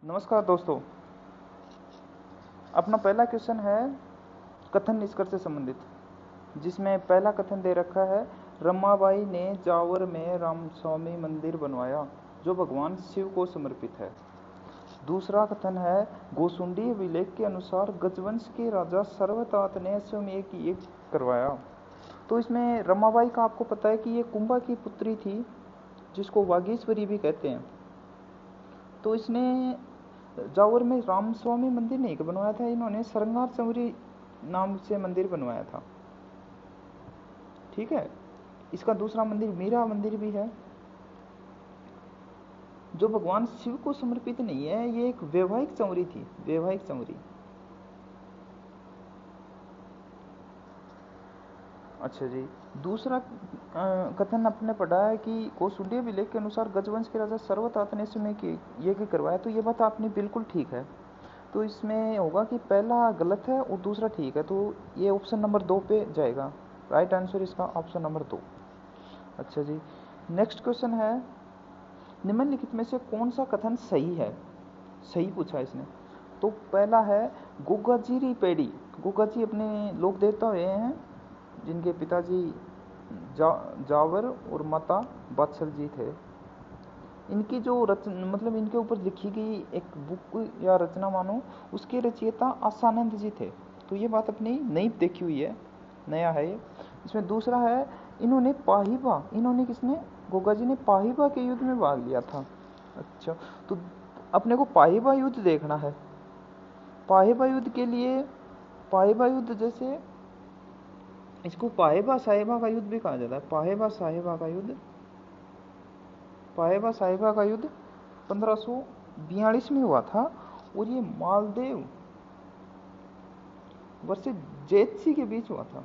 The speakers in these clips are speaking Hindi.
नमस्कार दोस्तों। अपना पहला क्वेश्चन है कथन निष्कर्ष से संबंधित, जिसमें पहला कथन दे रखा है, रमाबाई ने जावर में रामस्वामी मंदिर बनवाया जो भगवान शिव को समर्पित है। दूसरा कथन है, गोसुंडी अभिलेख के अनुसार गजवंश के राजा सर्वतात ने अश्वमेध की एक करवाया। तो इसमें रमाबाई का आपको पता है कि ये कुंभा की पुत्री थी, जिसको वागीश्वरी भी कहते हैं। तो इसने जावर में रामस्वामी मंदिर नहीं बनवाया था, इन्होंने श्रृंगार चौरी नाम से मंदिर बनवाया था। ठीक है। इसका दूसरा मंदिर मीरा मंदिर भी है, जो भगवान शिव को समर्पित नहीं है। ये एक वैवाहिक चौरी थी, वैवाहिक चौरी। अच्छा जी। दूसरा कथन अपने पढ़ा है कि कौशुंडी अभिलेख के अनुसार गजवंश के राजा सर्वतात ने इसमें यज्ञ करवाया। तो ये बात आपने बिल्कुल ठीक है। तो इसमें होगा कि पहला गलत है और दूसरा ठीक है, तो ये ऑप्शन नंबर 2 पे जाएगा। राइट आंसर इसका ऑप्शन नंबर 2। अच्छा जी। नेक्स्ट क्वेश्चन है, निम्नलिखित में से कौन सा कथन सही है? सही पूछा इसने। तो पहला है, गुग्गाजीरी पेड़ी। गुग्गाजी अपने लोक देवता हुए हैं, जिनके पिताजी जावर और माता बादशल जी थे। इनकी जो मतलब इनके ऊपर लिखी गई एक बुक या रचना मानो, उसके रचयिता आसानंद जी थे। तो ये बात अपनी नई देखी हुई है, नया है ये। इसमें दूसरा है, इन्होंने किसने, गोगा जी ने पाहिबा के युद्ध में भाग लिया था। अच्छा, तो अपने को पाहिबा युद्ध देखना है। पाहिबा युद्ध के लिए, पाहिबा युद्ध जैसे इसको पाहिबा साहिबा का युद्ध भी कहा जाता है। पाहिबा साहिबा का युद्ध, पाहिबा साहिबा का युद्ध 1542 में हुआ था, और ये मालदेव वर्सेस जेतसी के बीच हुआ था।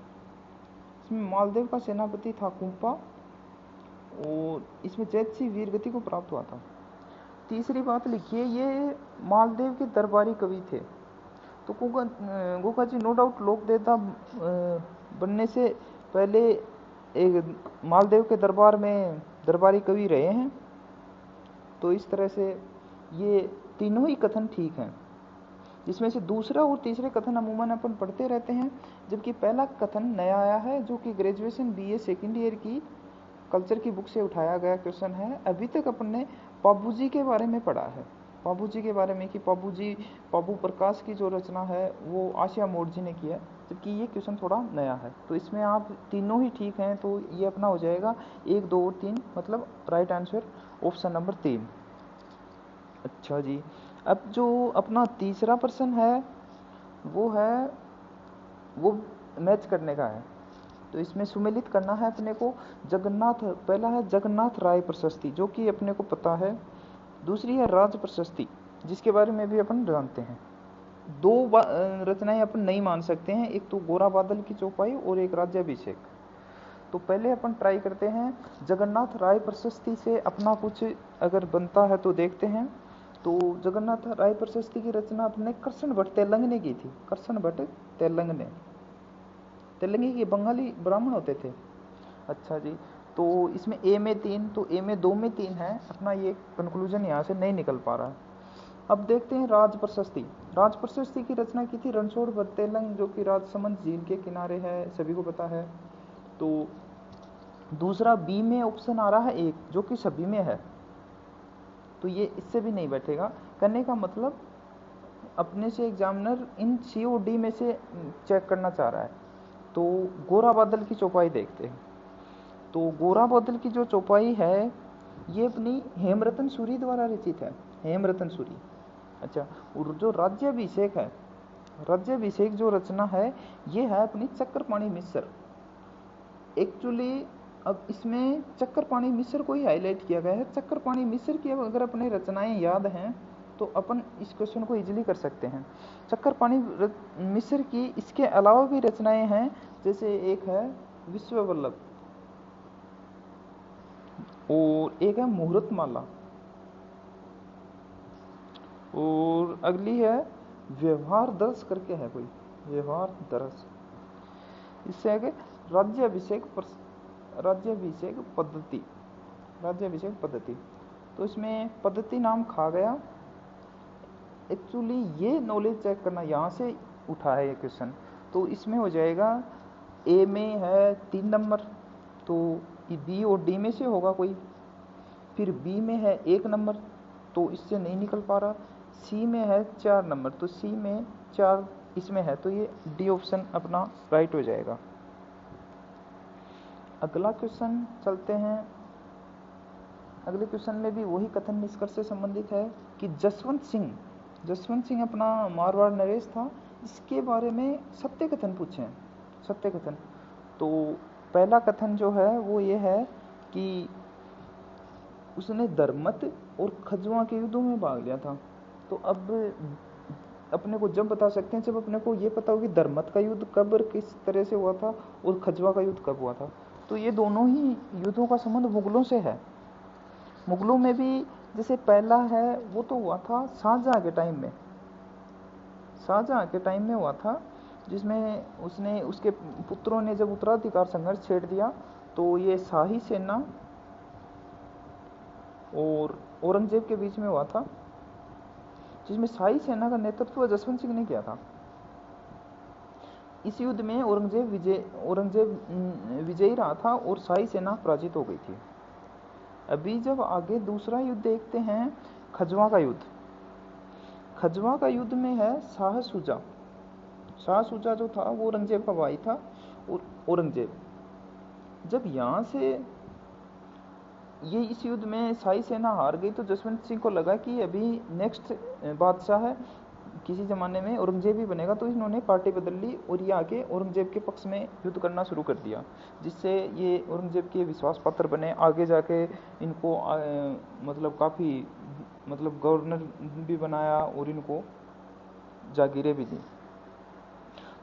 इसमें मालदेव का सेनापति था कुंपा, और इसमें जेतसी वीरगति को प्राप्त हुआ था। तीसरी बात लिखिए, ये मालदेव के दरबारी कवि थे। तो गोगा जी नो डाउट लोक देवता बनने से पहले एक मालदेव के दरबार में दरबारी कवि रहे हैं। तो इस तरह से ये तीनों ही कथन ठीक हैं, जिसमें से दूसरा और तीसरे कथन अमूमन अपन पढ़ते रहते हैं, जबकि पहला कथन नया आया है, जो कि ग्रेजुएशन बीए सेकेंड ईयर की कल्चर की बुक से उठाया गया क्वेश्चन है। अभी तक अपन ने पाबू जी के बारे में पढ़ा है, पाबू जी के बारे में कि पाबू प्रकाश की जो रचना है वो आशिया मोड़ जी ने किया है, जबकि ये क्वेश्चन थोड़ा नया है। तो इसमें आप तीनों ही ठीक हैं, तो ये अपना हो जाएगा 1, 2 और 3, मतलब राइट आंसर ऑप्शन नंबर 3। अच्छा जी। अब जो अपना तीसरा प्रश्न है, वो है, वो मैच करने का है। तो इसमें सुमेलित करना है अपने को जगन्नाथ। पहला है जगन्नाथ राय प्रशस्ति, जो कि अपने को पता है। दूसरी है राज प्रशस्ति, जिसके बारे में भी अपन जानते हैं। दो रचनाएं अपन नहीं मान सकते हैं, एक तो गोरा बादल की चौपाई और एक राज्याभिषेक। तो पहले अपन ट्राई करते हैं जगन्नाथ राय प्रशस्ति से अपना कुछ अगर बनता है तो देखते हैं। तो जगन्नाथ राय प्रशस्ति की रचना अपने कृष्ण भट्ट तेलंग ने की थी। कृष्ण भट्ट तेलंग ने, तेलंगी के बंगाली ब्राह्मण होते थे। अच्छा जी। तो इसमें ए में 3, तो ए में 2 में 3 है। अपना ये कंक्लूजन यहाँ से नहीं निकल पा रहा है। अब देखते हैं राज प्रशस्ति। राज प्रशस्ति की रचना की थी रणछोड़ भट्ट तेलंग, जो कि राजसमंद झील के किनारे है, सभी को पता है। तो दूसरा बी में ऑप्शन आ रहा है एक, जो कि सभी में है, तो ये इससे भी नहीं बैठेगा। करने का मतलब अपने से एग्जामिनर इन सी और डी में से चेक करना चाह रहा है। तो गोरा बादल की चौपाई देखते हैं। तो गोरा बादल की जो चौपाई है, ये अपनी हेमरतन सूरी द्वारा रचित है, हेमरतन सूरी। अच्छा, और जो राज्याभिषेक है, राज्याभिषेक जो रचना है, ये है अपनी चक्रपाणी मिश्र। एक्चुअली अब इसमें चक्रपाणी मिश्र को ही हाईलाइट किया गया है। चक्रपाणी मिश्र की अगर अपने रचनाएं याद हैं तो अपन इस क्वेश्चन को इजीली कर सकते हैं। चक्रपाणी मिश्र की इसके अलावा भी रचनाएं हैं, जैसे एक है विश्व वल्लभ और एक है मुहूर्त माला, और अगली है व्यवहार दर्श करके है कोई, व्यवहार दर्श। इससे आगे राज्याभिषेक राज्याभिषेक पद्धति, राज्याभिषेक पद्धति। तो इसमें पद्धति नाम खा गया, एक्चुअली ये नॉलेज चेक करना, यहाँ से उठा है ये क्वेश्चन। तो इसमें हो जाएगा ए में है 3 नंबर, तो बी और डी में से होगा कोई। फिर बी में है 1 नंबर, तो इससे नहीं निकल पा रहा। सी में है 4 नंबर, तो सी में 4 इसमें है, तो ये डी ऑप्शन अपना राइट हो जाएगा। अगला क्वेश्चन चलते हैं। अगले क्वेश्चन में भी वही कथन निष्कर्ष से संबंधित है कि जसवंत सिंह अपना मारवाड़ नरेश था, इसके बारे में सत्य कथन पूछे हैं। सत्य कथन, तो पहला कथन जो है वो ये है कि उसने धर्मत और खजवा के युद्धों में भाग लिया था। तो अब अपने को जब बता सकते हैं जब अपने को ये पता हो कि धर्मत का युद्ध कब और किस तरह से हुआ था और खजवा का युद्ध कब हुआ था। तो ये दोनों ही युद्धों का संबंध मुगलों से है। मुगलों में भी जैसे पहला है वो तो हुआ था शाहजहां के टाइम में, शाहजहां के टाइम में हुआ था, जिसमें उसने उसके पुत्रों ने जब उत्तराधिकार संघर्ष छेड़ दिया, तो ये शाही सेना और औरंगजेब के बीच में हुआ था, जिसमें शाही सेना का नेतृत्व जसवंत सिंह ने किया था। इस युद्ध में औरंगजेब विजयी रहा था और शाही सेना पराजित हो गई थी। अभी जब आगे दूसरा युद्ध देखते हैं, खजवा का युद्ध। खजवा का युद्ध में है शाह शुजा जो था वो औरंगजेब का भाई था। और औरंगजेब जब यहाँ से ये इस युद्ध में शाही सेना हार गई, तो जसवंत सिंह को लगा कि अभी नेक्स्ट बादशाह है किसी ज़माने में औरंगजेब ही बनेगा, तो इन्होंने पार्टी बदल ली और ये आके औरंगजेब के पक्ष में युद्ध करना शुरू कर दिया, जिससे ये औरंगजेब के विश्वास पात्र बने। आगे जाके इनको मतलब काफ़ी मतलब गवर्नर भी बनाया और इनको जागीरें भी दी।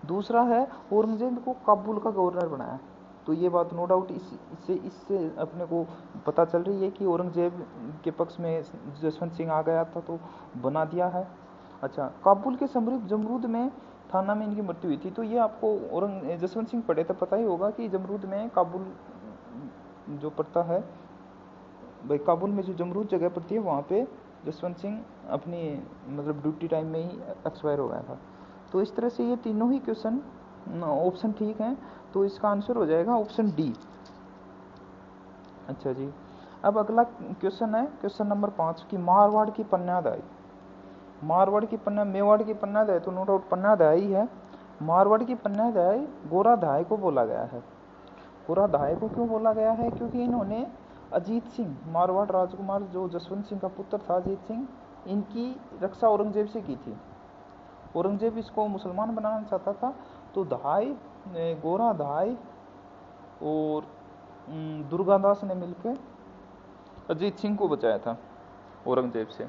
दूसरा है औरंगजेब को काबुल का गवर्नर बनाया। तो ये बात नो डाउट इससे अपने को पता चल रही है कि औरंगजेब के पक्ष में जसवंत सिंह आ गया था तो बना दिया है। अच्छा, काबुल के जमरूद में थाना में इनकी मृत्यु हुई थी। तो ये आपको जसवंत सिंह पढ़े तो पता ही होगा कि जमरूद में काबुल जो पड़ता है भाई, काबुल में जो जमरूद जगह पड़ती है वहाँ पे जसवंत सिंह अपनी मतलब ड्यूटी टाइम में ही एक्सपायर हो गया था। तो इस तरह से ये तीनों ही क्वेश्चन ऑप्शन ठीक हैं, तो इसका आंसर हो जाएगा ऑप्शन डी। अच्छा जी, अब अगला क्वेश्चन है क्वेश्चन नंबर 5 की मारवाड़ की पन्यादाई। मेवाड़ की पन्यादाई तो नो डाउट पन्यादाई ही है। मारवाड़ की पन्यादाई गोराधाय को बोला गया है। गोराधाय को क्यों बोला गया है? क्योंकि इन्होंने अजीत सिंह, मारवाड़ राजकुमार जो जसवंत सिंह का पुत्र था अजीत सिंह, इनकी रक्षा औरंगजेब से की थी। औरंगजेब इसको मुसलमान बनाना चाहता था, तो धाय, गोरा धाय और दुर्गादास ने मिलकर अजीत सिंह को बचाया था औरंगजेब से।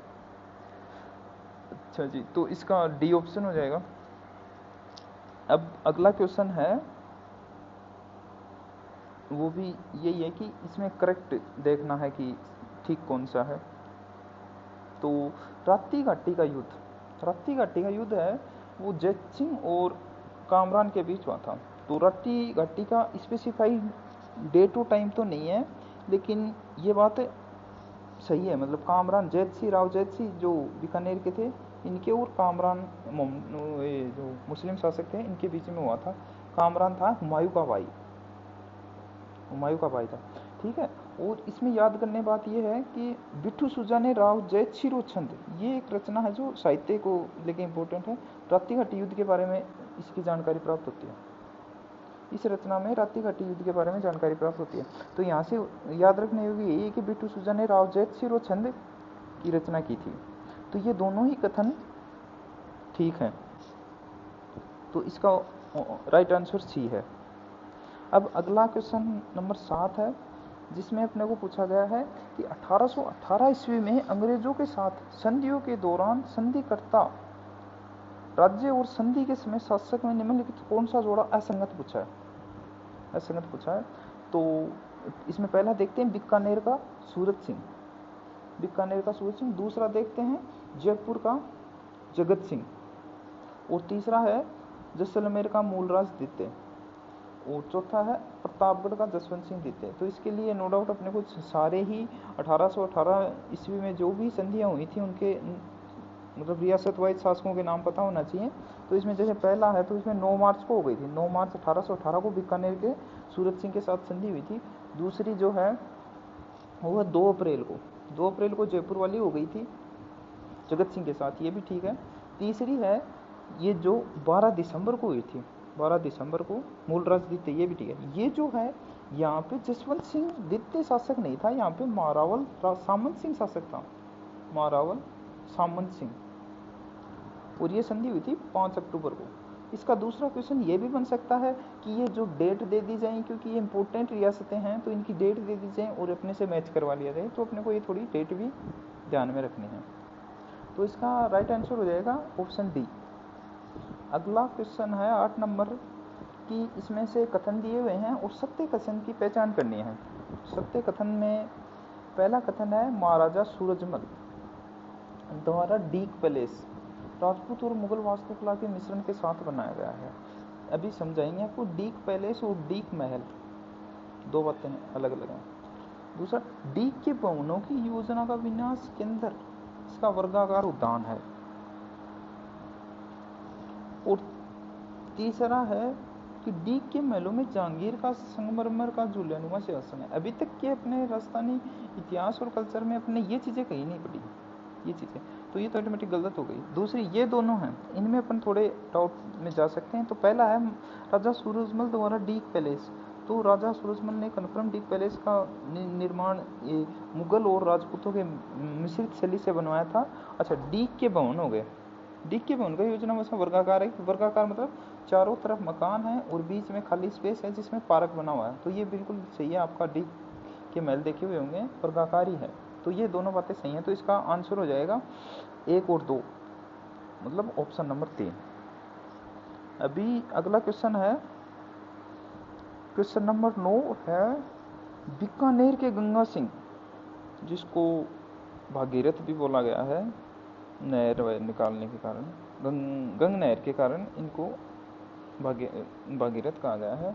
अच्छा जी, तो इसका डी ऑप्शन हो जाएगा। अब अगला क्वेश्चन है वो भी यही है कि इसमें करेक्ट देखना है कि ठीक कौन सा है। तो राप्ती घाटी का युद्ध है वो जैत सिंह और कामरान के बीच हुआ था। तो राप्ती घाटी का स्पेसिफाइड डेट और टाइम तो नहीं है, लेकिन ये बात सही है। मतलब कामरान राव जैत सिंह जो बीकानेर के थे, इनके और कामरान जो मुस्लिम शासक थे इनके बीच में हुआ था। कामरान था हुमायूं का भाई था, ठीक है। और इसमें याद करने बात यह है कि बिट्ठू सुजा ने राव जैत शिरो छंद, ये एक रचना है जो साहित्य को लेके इम्पोर्टेंट है। राप्ती घाटी युद्ध के बारे में इसकी जानकारी प्राप्त होती है। इस रचना में राप्ती घाटी युद्ध के बारे में जानकारी प्राप्त होती है। तो यहाँ से याद रखने योग्य यही है कि बिट्ठू सुजा ने राव जैत शिरो छंद की रचना की थी। तो ये दोनों ही कथन ठीक हैं, तो इसका राइट आंसर सी है। अब अगला क्वेश्चन नंबर 7 है, जिसमें अपने को पूछा गया है कि 1818 ईस्वी में अंग्रेजों के साथ संधियों के दौरान संधिकर्ता राज्य और संधि के समय शासक में निम्नलिखित कौन सा जोड़ा असंगत पूछा है। तो इसमें पहला देखते हैं बीकानेर का सूरत सिंह, दूसरा देखते हैं जयपुर का जगत सिंह, और तीसरा है जैसलमेर का मूलराज द्वितीय, और चौथा है प्रतापगढ़ का जसवंत सिंह द्वितीय। तो इसके लिए नो डाउट अपने को सारे ही 1818 ईस्वी में जो भी संधियाँ हुई थी उनके मतलब रियासत वाइज शासकों के नाम पता होना चाहिए। तो इसमें जैसे पहला है तो इसमें 9 मार्च को हो गई थी, 9 मार्च 1818 को बीकानेर के सूरत सिंह के साथ संधि हुई थी। दूसरी जो है वो 2 अप्रैल को, 2 अप्रैल को जयपुर वाली हो गई थी जगत सिंह के साथ, ये भी ठीक है। तीसरी है ये जो 12 दिसंबर को हुई थी, 12 दिसंबर को मूलराज द्वितीय, ये भी ठीक है। ये जो है यहाँ पे जसवंत सिंह द्वितीय शासक नहीं था, यहाँ पे मारावल सामंत सिंह शासक था, मारावल सामंत सिंह। और ये संधि हुई थी 5 अक्टूबर को। इसका दूसरा क्वेश्चन ये भी बन सकता है कि ये जो डेट दे दी जाए, क्योंकि ये इंपॉर्टेंट रियासतें हैं तो इनकी डेट दे दी जाए और अपने से मैच करवा लिया जाए, तो अपने को ये थोड़ी डेट भी ध्यान में रखनी है। तो इसका राइट आंसर हो जाएगा ऑप्शन डी। अगला क्वेश्चन है 8 नंबर की, इसमें से कथन दिए हुए हैं और सत्य कथन की पहचान करनी है। सत्य कथन में पहला कथन है महाराजा सूरजमल द्वारा डीक पैलेस राजपूत और मुगल वास्तुकला के मिश्रण के साथ बनाया गया है। अभी समझाएंगे आपको, डीक पैलेस और डीक महल दो बातें अलग अलग हैं। दूसरा, डीक के भवनों की योजना का विन्यास के अंदर इसका वर्गाकार उद्यान है। और तीसरा है कि डीक के महलों में जहांगीर का संगमरमर का झूलेनुमा सिंहासन है। अभी तक के अपने राजस्थानी इतिहास और कल्चर में अपने ये चीज़ें कहीं नहीं पड़ी, ये चीज़ें, तो ये तो ऑटोमेटिक गलत हो गई। दूसरी ये दोनों हैं, इनमें अपन थोड़े डाउट में जा सकते हैं। तो पहला है राजा सूरजमल द्वारा डीक पैलेस, तो राजा सूरजमल ने कन्फर्म डीक पैलेस का निर्माण मुगल और राजपूतों के मिश्रित शैली से बनवाया था। अच्छा, डीक के भवन हो गए, डीक के भवन का योजना में वर्गाकार है, वर्गाकार मतलब चारों तरफ मकान है और बीच में खाली स्पेस है जिसमें पार्क बना हुआ है, तो ये बिल्कुल सही है। आपका डीक के महल देखे हुए होंगे, वर्गाकार ही है, तो ये दोनों बातें सही हैं। तो इसका आंसर हो जाएगा 1 और 2, मतलब ऑप्शन नंबर 3। अभी अगला क्वेश्चन है, क्वेश्चन नंबर 9 है बीकानेर के गंगा सिंह, जिसको भागीरथ भी बोला गया है, नहर निकालने के कारण, गंग नहर के कारण इनको भागीरथ कहा गया है।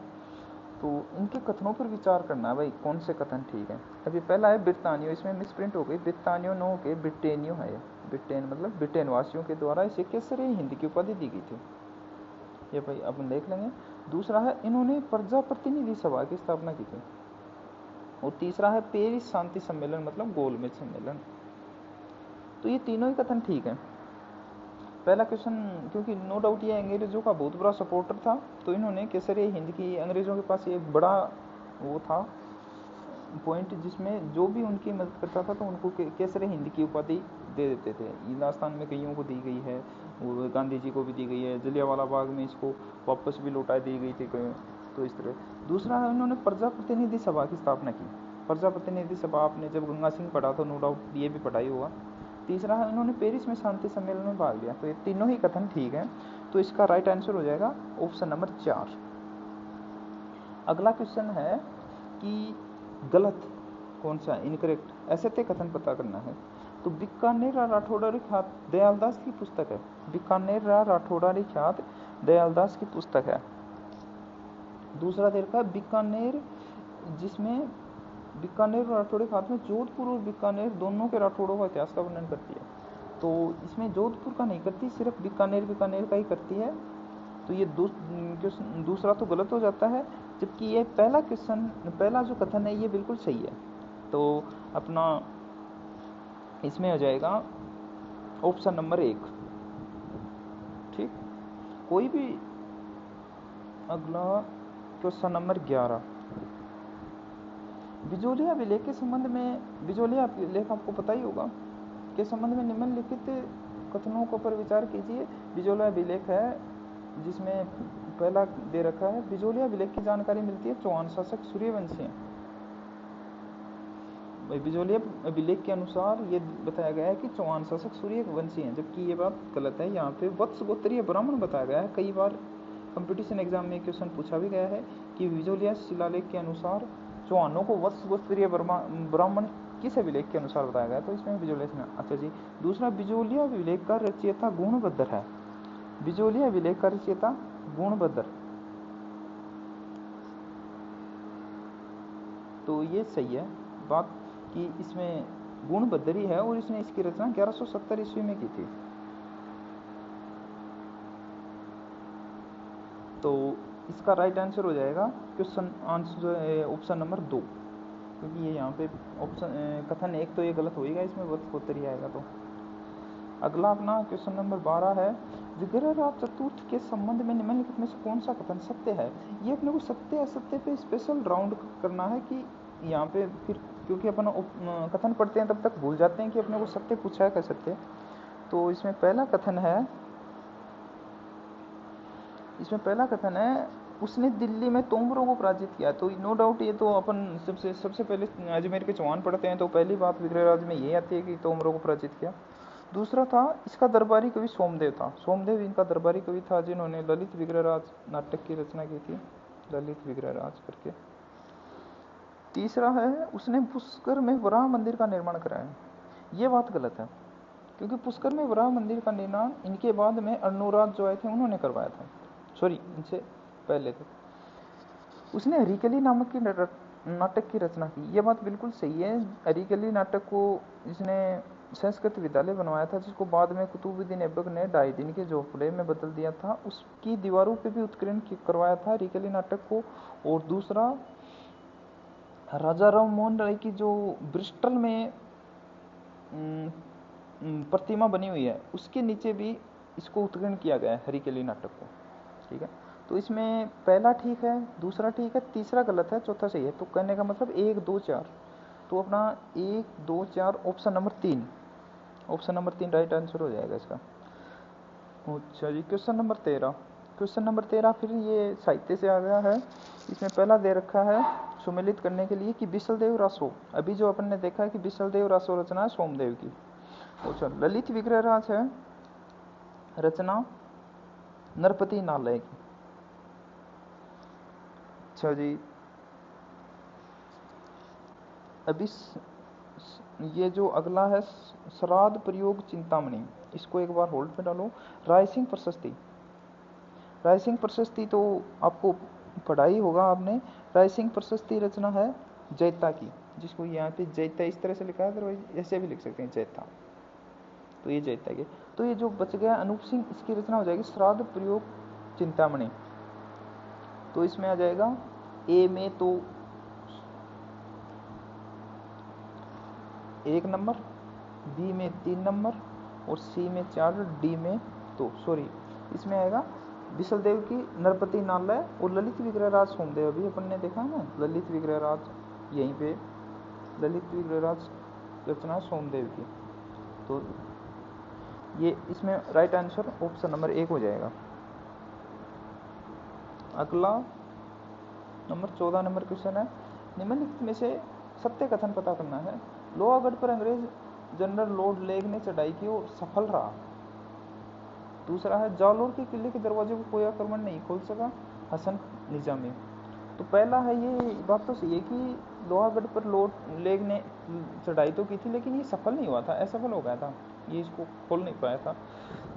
तो इनके कथनों पर विचार करना है भाई, कौन से कथन ठीक है। अभी पहला है ब्रितानियो, इसमें मिसप्रिंट हो गई, ब्रितानियो नो के ब्रिटेनियो है, ब्रिटेन मतलब ब्रिटेन वासियों के द्वारा इसे केसरी हिंद की उपाधि दी गई थी, ये भाई अपन देख लेंगे। दूसरा है इन्होंने प्रजा प्रतिनिधि सभा की स्थापना की थी। और तीसरा है पेरिस शांति सम्मेलन मतलब गोलमेज सम्मेलन। तो ये तीनों ही कथन ठीक है। पहला क्वेश्चन, क्योंकि नो डाउट ये अंग्रेजों का बहुत बड़ा सपोर्टर था, तो इन्होंने केसरी हिंद की, अंग्रेजों के पास एक बड़ा वो था पॉइंट, जिसमें जो भी उनकी मदद करता था तो उनको केसरी हिंद की उपाधि दे देते थे। हिंदुस्तान में कईयों को दी गई है और गांधी जी को भी दी गई है, जलियांवाला बाग में इसको वापस भी लौटा दी गई थी कहीं, तो इस तरह। दूसरा है उन्होंने प्रजा प्रतिनिधि सभा की स्थापना की। प्रजा प्रतिनिधि सभा आपने जब गंगा सिंह पढ़ा तो नो डाउट ये भी पढ़ाई हुआ। तीसरा है उन्होंने पेरिस में शांति सम्मेलन में भाग लिया। तो ये तीनों ही कथन ठीक है, तो इसका राइट आंसर हो जाएगा ऑप्शन नंबर 4। अगला क्वेश्चन है कि गलत कौन सा, इनकरेक्ट, ऐसे थे कथन पता करना है। तो बीकानेर राठौड़ारी ख्यात दयालदास की पुस्तक है, बीकानेर राठौड़ारी ख्यात दयालदास की पुस्तक है। दूसरा देखा बीकानेर, जिसमें बीकानेर और राठौड़ी खात में जोधपुर और बीकानेर दोनों के राठौड़ों का इतिहास का वर्णन करती है। तो इसमें जोधपुर का नहीं करती, सिर्फ बीकानेर का ही करती है। तो ये दूसरा तो गलत हो जाता है, जबकि ये पहला क्वेश्चन, पहला जो कथन है ये बिल्कुल सही है। तो अपना इसमें हो जाएगा ऑप्शन नंबर 1, ठीक। कोई भी अगला क्वेश्चन नंबर 11, बिजोलिया विलेख के संबंध में, बिजोलिया विलेख आपको पता ही होगा, के संबंध में निम्नलिखित कथनों को पर विचार कीजिए। बिजोलिया विलेख है जिसमें पहला दे रखा है, बिजोलिया विलेख की जानकारी मिलती है चौहान शासक सूर्यवंशी हैं। बिजोलिया विलेख के अनुसार ये बताया गया है कि चौहान शासक सूर्यवंशी हैं, जबकि ये बात गलत है। यहाँ पे वत्स गोत्रीय ब्राह्मण बताया गया है। कई बार कंपटीशन एग्जाम में क्वेश्चन पूछा भी गया है कि बिजोलिया शिलालेख के अनुसार चौहानों को वत्स गोत्रीय ब्राह्मण किस अभिलेख के अनुसार बताया गया, तो इसमें बिजोलिया। अच्छा जी, दूसरा बिजोलिया विलेख का रचयिता गुणभद्र है, बिजोलिया विलेख का रचयिता गुणभद्र, तो ये सही है बात कि इसमें गुणभद्र ही है और इसने इसकी रचना 1170 ईस्वी में की थी। तो इसका राइट आंसर हो जाएगा क्वेश्चन आंसर ऑप्शन नंबर 2, क्योंकि ये यहाँ पे ऑप्शन कथन एक तो ये गलत होएगा, इसमें वत्सोत्तर ही आएगा। तो अगला अपना क्वेश्चन नंबर 12 है, विग्रहराज चतुर्थ के संबंध में निम्नलिखित में से कौन सा कथन सत्य है। ये अपने को सत्य असत्य पे स्पेशल राउंड करना है कि यहाँ पे फिर, क्योंकि अपन कथन पढ़ते हैं तब तक भूल जाते हैं कि अपने को सत्य पूछा है क्या सत्य। तो इसमें पहला कथन है उसने दिल्ली में तोमरों को पराजित किया। तो नो डाउट ये तो अपन सबसे पहले अजमेर के चौहान पढ़ते हैं, तो पहली बात विग्रहराज में यही आती है कि तोमरों को पराजित किया। दूसरा था इसका दरबारी कवि सोमदेव था, सोमदेव इनका दरबारी कवि था जिन्होंने ललित विग्रहराज नाटक की रचना की थी, ललित विग्रहराज करके। तीसरा है उसने पुष्कर में वराह मंदिर का निर्माण कराया। ये बात गलत है, क्योंकि पुष्कर में वराह मंदिर का निर्माण इनके बाद में अर्णोराज जो आए थे उन्होंने करवाया था, सॉरी इनसे पहले थे। उसने हरिकली नामक की नाटक की रचना की। ये बात बिल्कुल सही है। हरिकली नाटक को इसने संस्कृत विद्यालय बनवाया था, जिसको बाद में कुतुबुद्दीन ऐबक ने 2.5 दिन के झोपड़े में बदल दिया था। उसकी दीवारों पे भी उत्कीर्ण करवाया था हरिकली नाटक को। और दूसरा राजा राम मोहन राय की जो ब्रिस्टल में प्रतिमा बनी हुई है उसके नीचे भी इसको उत्कीर्ण किया गया है हरिकली नाटक को। ठीक है, तो इसमें पहला ठीक है, दूसरा ठीक है, तीसरा गलत है, चौथा सही है। तो कहने का मतलब 1 2 4, तो अपना 1 2 4 ऑप्शन नंबर 3 राइट आंसर हो जाएगा इसका। अच्छा जी, क्वेश्चन नंबर 13 फिर ये साहित्य से आ गया है। इसमें पहला दे रखा है सुमेलित करने के लिए कि बिसलदेव रासो, अभी जो अपन ने देखा है कि बिसलदेव रासो रचना है सोमदेव की। अच्छा, ललित विग्रहराज है रचना नरपति नालय की। अच्छा जी, अभी ये जो अगला है श्राद्ध प्रयोग चिंतामणि, इसको एक बार होल्ड पे डालो। रायसिंह प्रशस्ति तो आपको पढ़ा ही होगा आपने। रायसिंह प्रशस्ति रचना है जैता की, जिसको यहाँ पे जैता इस तरह से लिखा है, अदरवाइज ऐसे भी लिख सकते हैं जैता। तो ये जैता की, तो ये जो बच गया अनूप सिंह, इसकी रचना हो जाएगी श्राद्ध प्रयोग चिंतामणि। तो इसमें आ जाएगा ए में तो 1 नंबर, बी में 3 नंबर और सी में 4, डी में 2। सॉरी, इसमें आएगा बिसलदेव की नरपति नालय और ललित विग्रहराज सोमदेव। अभी अपन ने देखा ना ललित विग्रहराज, यहीं पे ललित विग्रहराज रचना सोमदेव की। तो ये इसमें राइट आंसर ऑप्शन नंबर 1 हो जाएगा। अगला नंबर 14 नंबर क्वेश्चन है, निम्नलिखित में से सत्य कथन पता करना है। लोहागढ़ पर अंग्रेज जनरल लॉर्ड लेग ने चढ़ाई की और सफल रहा। दूसरा है जालोर के किले के दरवाजे को कोई आक्रमण नहीं खोल सका, हसन निजामी। तो पहला है, ये बात तो सही है कि लोहागढ़ पर लॉर्ड लेग ने चढ़ाई तो की थी, लेकिन ये सफल नहीं हुआ था, असफल हो गया था, ये इसको खोल नहीं पाया था।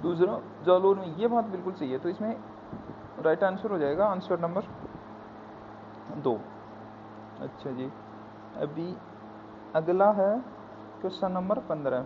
दूसरा जालोर में, ये बात बिल्कुल सही है। तो इसमें राइट आंसर हो जाएगा आंसर नंबर 2। अच्छा जी, अभी अगला है क्वेश्चन नंबर 15।